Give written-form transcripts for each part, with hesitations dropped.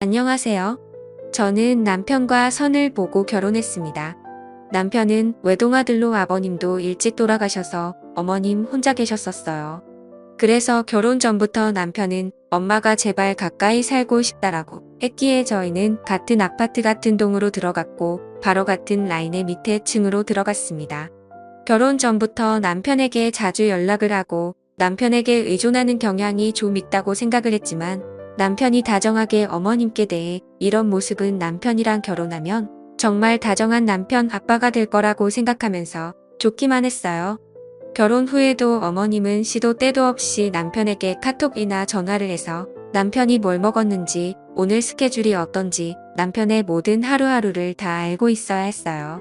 안녕하세요. 저는 남편과 선을 보고 결혼했습니다. 남편은 외동아들로 아버님도 일찍 돌아가셔서 어머님 혼자 계셨었어요. 그래서 결혼 전부터 남편은 엄마가 제발 가까이 살고 싶다라고 했기에 저희는 같은 아파트 같은 동으로 들어갔고 바로 같은 라인의 밑에 층으로 들어갔습니다. 결혼 전부터 남편에게 자주 연락을 하고 남편에게 의존하는 경향이 좀 있다고 생각을 했지만 남편이 다정하게 어머님께 대해 이런 모습은 남편이랑 결혼하면 정말 다정한 남편 아빠가 될 거라고 생각하면서 좋기만 했어요. 결혼 후에도 어머님은 시도 때도 없이 남편에게 카톡이나 전화를 해서 남편이 뭘 먹었는지, 오늘 스케줄이 어떤지 남편의 모든 하루하루를 다 알고 있어야 했어요.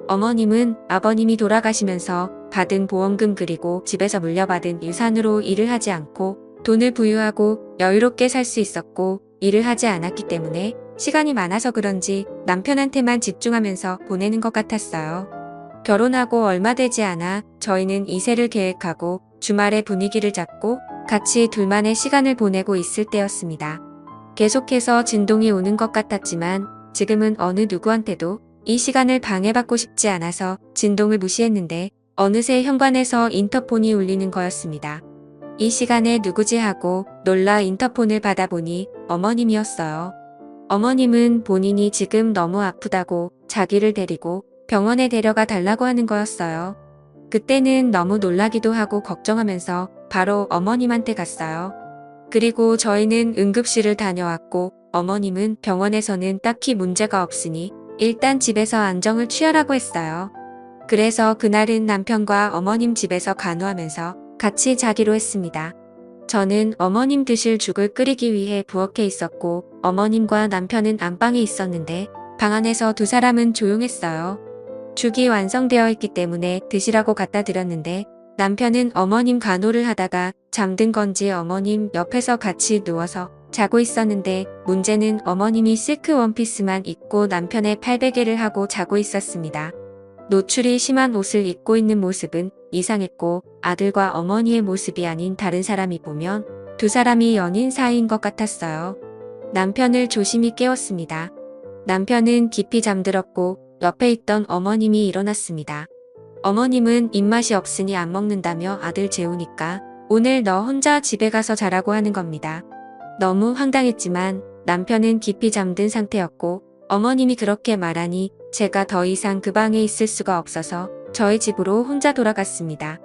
어머님은 아버님이 돌아가시면서 받은 보험금 그리고 집에서 물려받은 유산으로 일을 하지 않고 돈을 부유하고 여유롭게 살 수 있었고 일을 하지 않았기 때문에 시간이 많아서 그런지 남편한테만 집중하면서 보내는 것 같았어요. 결혼하고 얼마 되지 않아 저희는 이세를 계획하고 주말에 분위기를 잡고 같이 둘만의 시간을 보내고 있을 때였습니다. 계속해서 진동이 오는 것 같았지만 지금은 어느 누구한테도 이 시간을 방해받고 싶지 않아서 진동을 무시했는데 어느새 현관에서 인터폰이 울리는 거였습니다. 이 시간에 누구지 하고 놀라 인터폰을 받아보니 어머님이었어요. 어머님은 본인이 지금 너무 아프다고 자기를 데리고 병원에 데려가 달라고 하는 거였어요. 그때는 너무 놀라기도 하고 걱정하면서 바로 어머님한테 갔어요. 그리고 저희는 응급실을 다녀왔고 어머님은 병원에서는 딱히 문제가 없으니 일단 집에서 안정을 취하라고 했어요. 그래서 그날은 남편과 어머님 집에서 간호하면서 같이 자기로 했습니다. 저는 어머님 드실 죽을 끓이기 위해 부엌에 있었고 어머님과 남편은 안방에 있었는데 방 안에서 두 사람은 조용했어요. 죽이 완성되어 있기 때문에 드시라고 갖다 드렸는데 남편은 어머님 간호를 하다가 잠든 건지 어머님 옆에서 같이 누워서 자고 있었는데 문제는 어머님이 실크 원피스만 입고 남편의 팔베개를 하고 자고 있었습니다. 노출이 심한 옷을 입고 있는 모습은 이상했고 아들과 어머니의 모습이 아닌 다른 사람이 보면 두 사람이 연인 사이인 것 같았어요. 남편을 조심히 깨웠습니다. 남편은 깊이 잠들었고 옆에 있던 어머님이 일어났습니다. 어머님은 입맛이 없으니 안 먹는다며 아들 재우니까 오늘 너 혼자 집에 가서 자라고 하는 겁니다. 너무 황당했지만 남편은 깊이 잠든 상태였고 어머님이 그렇게 말하니 제가 더 이상 그 방에 있을 수가 없어서 저희 집으로 혼자 돌아갔습니다.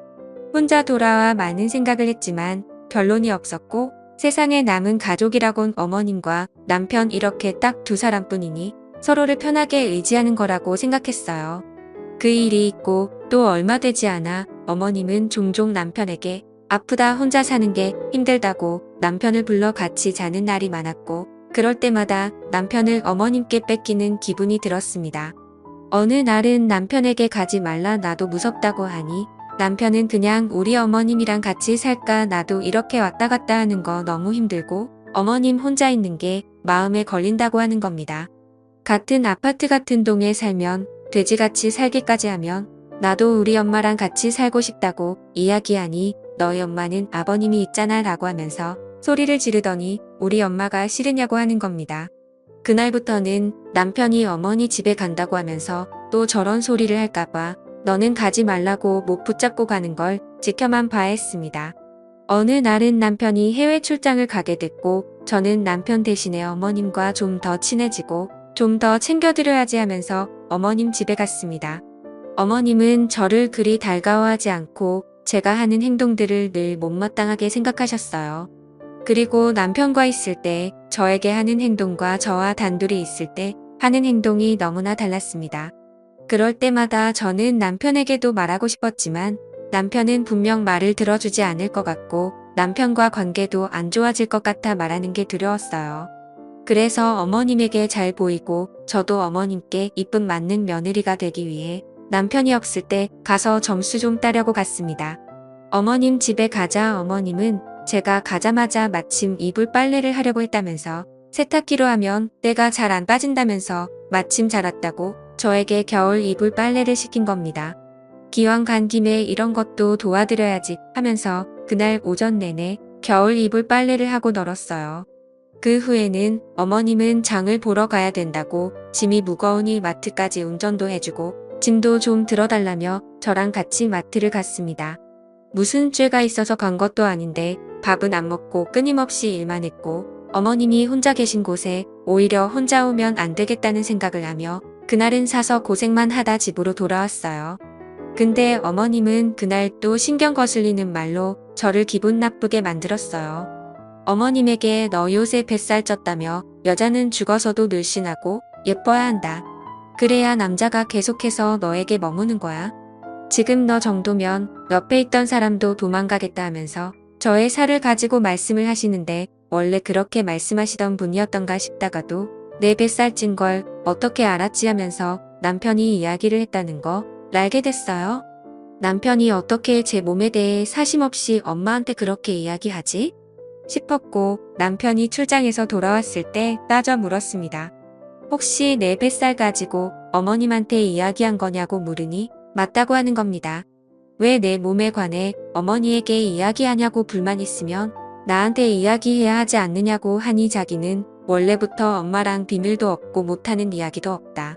혼자 돌아와 많은 생각을 했지만 결론이 없었고 세상에 남은 가족이라곤 어머님과 남편 이렇게 딱 두 사람뿐이니 서로를 편하게 의지하는 거라고 생각했어요. 그 일이 있고 또 얼마 되지 않아 어머님은 종종 남편에게 아프다 혼자 사는 게 힘들다고 남편을 불러 같이 자는 날이 많았고 그럴 때마다 남편을 어머님께 뺏기는 기분이 들었습니다. 어느 날은 남편에게 가지 말라 나도 무섭다고 하니 남편은 그냥 우리 어머님이랑 같이 살까 나도 이렇게 왔다 갔다 하는 거 너무 힘들고 어머님 혼자 있는 게 마음에 걸린다고 하는 겁니다. 같은 아파트 같은 동에 살면 돼지같이 살기까지 하면 나도 우리 엄마랑 같이 살고 싶다고 이야기하니 너희 엄마는 아버님이 있잖아 라고 하면서 소리를 지르더니 우리 엄마가 싫으냐고 하는 겁니다. 그날부터는 남편이 어머니 집에 간다고 하면서 또 저런 소리를 할까봐 너는 가지 말라고 못 붙잡고 가는 걸 지켜만 봐야 했습니다. 어느 날은 남편이 해외 출장을 가게 됐고 저는 남편 대신에 어머님과 좀 더 친해지고 좀 더 챙겨드려야지 하면서 어머님 집에 갔습니다. 어머님은 저를 그리 달가워하지 않고 제가 하는 행동들을 늘 못마땅하게 생각하셨어요. 그리고 남편과 있을 때 저에게 하는 행동과 저와 단둘이 있을 때 하는 행동이 너무나 달랐습니다. 그럴 때마다 저는 남편에게도 말하고 싶었지만 남편은 분명 말을 들어주지 않을 것 같고 남편과 관계도 안 좋아질 것 같아 말하는 게 두려웠어요. 그래서 어머님에게 잘 보이고 저도 어머님께 이쁨 맞는 며느리가 되기 위해 남편이 없을 때 가서 점수 좀 따려고 갔습니다. 어머님 집에 가자 어머님은 제가 가자마자 마침 이불 빨래를 하려고 했다면서 세탁기로 하면 때가 잘 안 빠진다면서 마침 잘 왔다고 저에게 겨울 이불 빨래를 시킨 겁니다. 기왕 간 김에 이런 것도 도와드려야지 하면서 그날 오전 내내 겨울 이불 빨래를 하고 널었어요. 그 후에는 어머님은 장을 보러 가야 된다고 짐이 무거우니 마트까지 운전도 해주고 짐도 좀 들어달라며 저랑 같이 마트를 갔습니다. 무슨 죄가 있어서 간 것도 아닌데 밥은 안 먹고 끊임없이 일만 했고 어머님이 혼자 계신 곳에 오히려 혼자 오면 안 되겠다는 생각을 하며 그날은 사서 고생만 하다 집으로 돌아왔어요. 근데 어머님은 그날 또 신경 거슬리는 말로 저를 기분 나쁘게 만들었어요. 어머님에게 너 요새 뱃살 쪘다며 여자는 죽어서도 늘씬하고 예뻐야 한다. 그래야 남자가 계속해서 너에게 머무는 거야. 지금 너 정도면 옆에 있던 사람도 도망가겠다 하면서 저의 살을 가지고 말씀을 하시는데 원래 그렇게 말씀하시던 분이었던가 싶다가도 내 뱃살 찐 걸 어떻게 알았지 하면서 남편이 이야기를 했다는 거 알게 됐어요. 남편이 어떻게 제 몸에 대해 사심없이 엄마한테 그렇게 이야기하지? 싶었고 남편이 출장에서 돌아왔을 때 따져 물었습니다. 혹시 내 뱃살 가지고 어머님한테 이야기한 거냐고 물으니 맞다고 하는 겁니다. 왜 내 몸에 관해 어머니에게 이야기하냐고 불만 있으면 나한테 이야기해야 하지 않느냐고 하니 자기는 원래부터 엄마랑 비밀도 없고 못하는 이야기도 없다.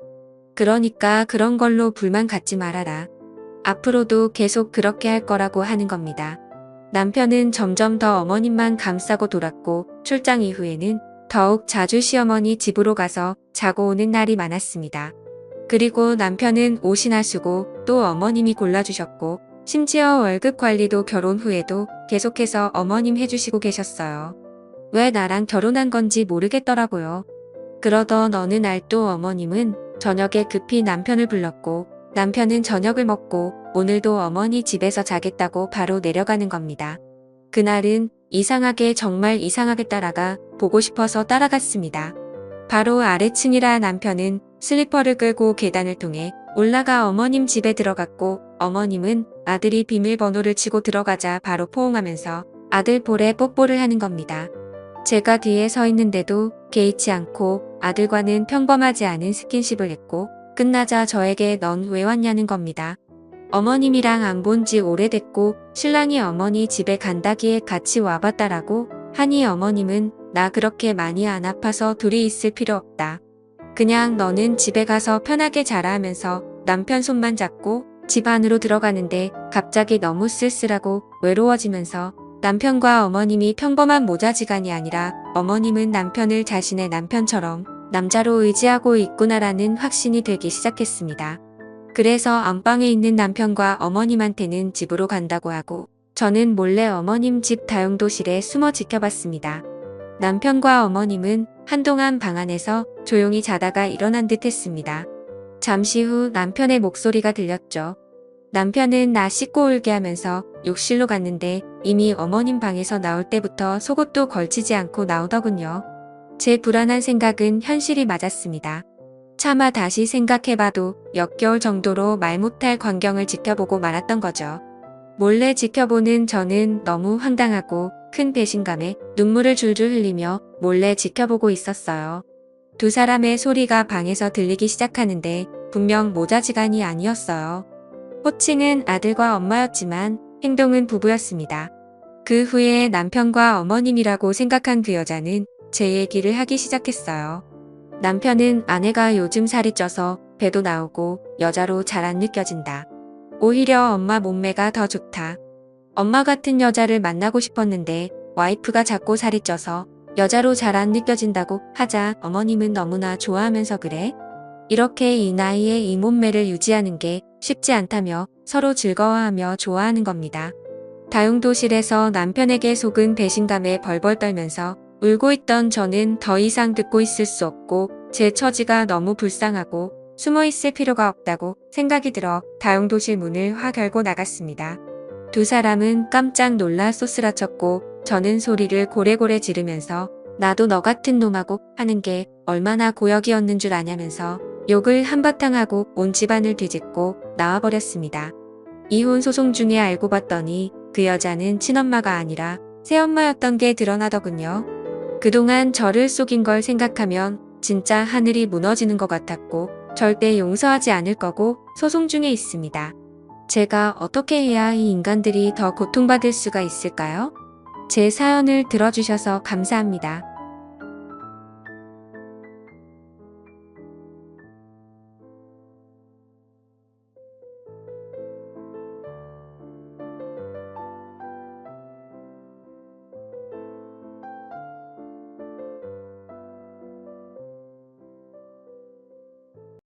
그러니까 그런 걸로 불만 갖지 말아라. 앞으로도 계속 그렇게 할 거라고 하는 겁니다. 남편은 점점 더 어머님만 감싸고 돌았고 출장 이후에는 더욱 자주 시어머니 집으로 가서 자고 오는 날이 많았습니다. 그리고 남편은 옷이나 쓰고 또 어머님이 골라주셨고 심지어 월급 관리도 결혼 후에도 계속해서 어머님 해주시고 계셨어요. 왜 나랑 결혼한 건지 모르겠더라고요. 그러던 어느 날 또 어머님은 저녁에 급히 남편을 불렀고 남편은 저녁을 먹고 오늘도 어머니 집에서 자겠다고 바로 내려가는 겁니다. 그날은 이상하게 정말 이상하게 따라가 보고 싶어서 따라갔습니다. 바로 아래층이라 남편은 슬리퍼를 끌고 계단을 통해 올라가 어머님 집에 들어갔고 어머님은 아들이 비밀번호를 치고 들어가자 바로 포옹하면서 아들 볼에 뽀뽀를 하는 겁니다. 제가 뒤에 서 있는데도 개의치 않고 아들과는 평범하지 않은 스킨십을 했고 끝나자 저에게 넌 왜 왔냐는 겁니다. 어머님이랑 안 본 지 오래됐고 신랑이 어머니 집에 간다기에 같이 와봤다라고 하니 어머님은 나 그렇게 많이 안 아파서 둘이 있을 필요 없다. 그냥 너는 집에 가서 편하게 자라 하면서 남편 손만 잡고 집 안으로 들어가는데 갑자기 너무 쓸쓸하고 외로워지면서 남편과 어머님이 평범한 모자지간이 아니라 어머님은 남편을 자신의 남편처럼 남자로 의지하고 있구나라는 확신이 들기 시작했습니다. 그래서 안방에 있는 남편과 어머님한테는 집으로 간다고 하고 저는 몰래 어머님 집 다용도실에 숨어 지켜봤습니다. 남편과 어머님은 한동안 방 안에서 조용히 자다가 일어난 듯 했습니다. 잠시 후 남편의 목소리가 들렸죠. 남편은 나 씻고 올게 하면서 욕실로 갔는데 이미 어머님 방에서 나올 때부터 속옷도 걸치지 않고 나오더군요. 제 불안한 생각은 현실이 맞았습니다. 차마 다시 생각해봐도 역겨울 정도로 말 못할 광경을 지켜보고 말았던 거죠. 몰래 지켜보는 저는 너무 황당하고 큰 배신감에 눈물을 줄줄 흘리며 몰래 지켜보고 있었어요. 두 사람의 소리가 방에서 들리기 시작하는데 분명 모자지간이 아니었어요. 호칭은 아들과 엄마였지만 행동은 부부였습니다. 그 후에 남편과 어머님이라고 생각한 그 여자는 제 얘기를 하기 시작했어요. 남편은 아내가 요즘 살이 쪄서 배도 나오고 여자로 잘 안 느껴진다. 오히려 엄마 몸매가 더 좋다. 엄마 같은 여자를 만나고 싶었는데 와이프가 자꾸 살이 쪄서 여자로 잘 안 느껴진다고 하자 어머님은 너무나 좋아하면서 그래? 이렇게 이 나이에 이 몸매를 유지하는 게 쉽지 않다며 서로 즐거워하며 좋아하는 겁니다. 다용도실에서 남편에게 속은 배신감에 벌벌 떨면서 울고 있던 저는 더 이상 듣고 있을 수 없고 제 처지가 너무 불쌍하고 숨어 있을 필요가 없다고 생각이 들어 다용도실 문을 확 열고 나갔습니다. 두 사람은 깜짝 놀라 쏘스라쳤고 저는 소리를 고래고래 지르면서 나도 너 같은 놈하고 하는 게 얼마나 고역이었는 줄 아냐면서 욕을 한바탕 하고 온 집안을 뒤집고 나와버렸습니다. 이혼 소송 중에 알고 봤더니 그 여자는 친엄마가 아니라 새엄마였던 게 드러나더군요. 그동안 저를 속인 걸 생각하면 진짜 하늘이 무너지는 것 같았고 절대 용서하지 않을 거고 소송 중에 있습니다. 제가 어떻게 해야 이 인간들이 더 고통받을 수가 있을까요? 제 사연을 들어주셔서 감사합니다.